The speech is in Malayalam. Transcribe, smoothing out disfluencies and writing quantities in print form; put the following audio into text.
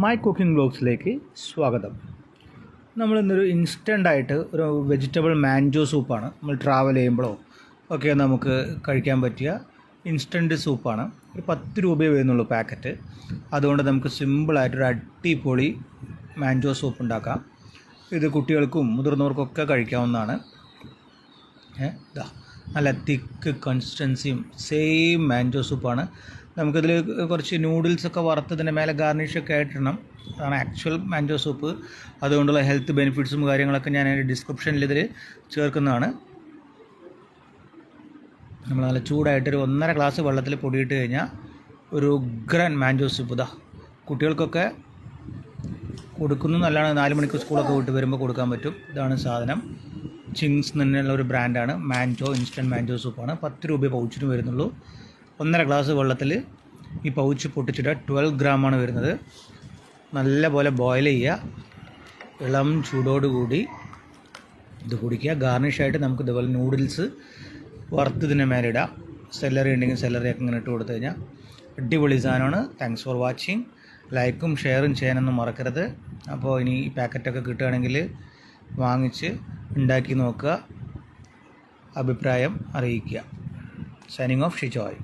മൈ കുക്കിംഗ് ബ്ലോഗ്സിലേക്ക് സ്വാഗതം. നമ്മളിന്നൊരു ഇൻസ്റ്റൻ്റായിട്ട് ഒരു വെജിറ്റബിൾ മാൻജോ സൂപ്പാണ്. നമ്മൾ ട്രാവൽ ചെയ്യുമ്പോഴോ ഒക്കെ നമുക്ക് കഴിക്കാൻ പറ്റിയ ഇൻസ്റ്റൻറ്റ് സൂപ്പാണ്. ഒരു 10 രൂപയെ വരുന്നുള്ളൂ പാക്കറ്റ്. അതുകൊണ്ട് നമുക്ക് സിമ്പിളായിട്ടൊരു അടിപൊളി മാൻജോ സൂപ്പ് ഉണ്ടാക്കാം. ഇത് കുട്ടികൾക്കും മുതിർന്നവർക്കൊക്കെ കഴിക്കാവുന്നതാണ്. ഇതാ നല്ല തിക്ക് കൺസിസ്റ്റൻസിയും സെയിം മാൻജോ സൂപ്പാണ്. നമുക്കിതിൽ കുറച്ച് നൂഡിൽസൊക്കെ വറുത്തതിൻ്റെ മേലെ ഗാർണിഷൊക്കെ ആയിട്ടിടണം. അതാണ് ആക്ച്വൽ മാൻജോ സൂപ്പ്. അതുകൊണ്ടുള്ള ഹെൽത്ത് ബെനിഫിറ്റ്സും കാര്യങ്ങളൊക്കെ ഞാൻ അതിൻ്റെ ഡിസ്ക്രിപ്ഷനിൽ ഇതിൽ ചേർക്കുന്നതാണ്. നമ്മൾ നല്ല ചൂടായിട്ടൊരു 1.5 ഗ്ലാസ് വെള്ളത്തിൽ പൊടിയിട്ട് കഴിഞ്ഞാൽ ഒരു ഉഗ്രൻ മാൻജോ സൂപ്പ് ഇതാ കുട്ടികൾക്കൊക്കെ കൊടുക്കുന്നു. നല്ലതാണ്. 4 മണിക്ക് സ്കൂളൊക്കെ വിട്ട് വരുമ്പോൾ കൊടുക്കാൻ പറ്റും. ഇതാണ് സാധനം. ചിങ്സ് എന്നുള്ള ഒരു ബ്രാൻഡാണ്. മാൻജോ ഇൻസ്റ്റൻറ്റ് മാൻജോ സൂപ്പാണ്. 10 രൂപ പൗച്ചിന് വരുന്നുള്ളൂ. 1.5 ഗ്ലാസ് വെള്ളത്തിൽ ഈ പൗച്ച് പൊട്ടിച്ചിട്ട് 12 ഗ്രാമാണ് വരുന്നത്. നല്ല പോലെ ബോയിൽ ചെയ്യുക. ഇളം ചൂടോടുകൂടി ഇത് കുടിക്കുക. ഗാർണിഷായിട്ട് നമുക്ക് ഇതുപോലെ നൂഡിൽസ് വറുത്തതിൻ്റെ മേലെ ഇടാം. സെല്ലറി ഉണ്ടെങ്കിൽ സെല്ലറിയൊക്കെ ഇങ്ങനെ ഇട്ട് കൊടുത്തു കഴിഞ്ഞാൽ അടിപൊളി സാധനമാണ്. Thanks for watching. ലൈക്കും ഷെയറും ചെയ്യാനൊന്നും മറക്കരുത്. അപ്പോൾ ഇനി ഈ പാക്കറ്റൊക്കെ കിട്ടുകയാണെങ്കിൽ വാങ്ങിച്ച് ഉണ്ടാക്കി നോക്കുക. അഭിപ്രായം അറിയിക്കുക. Signing off Shijoy.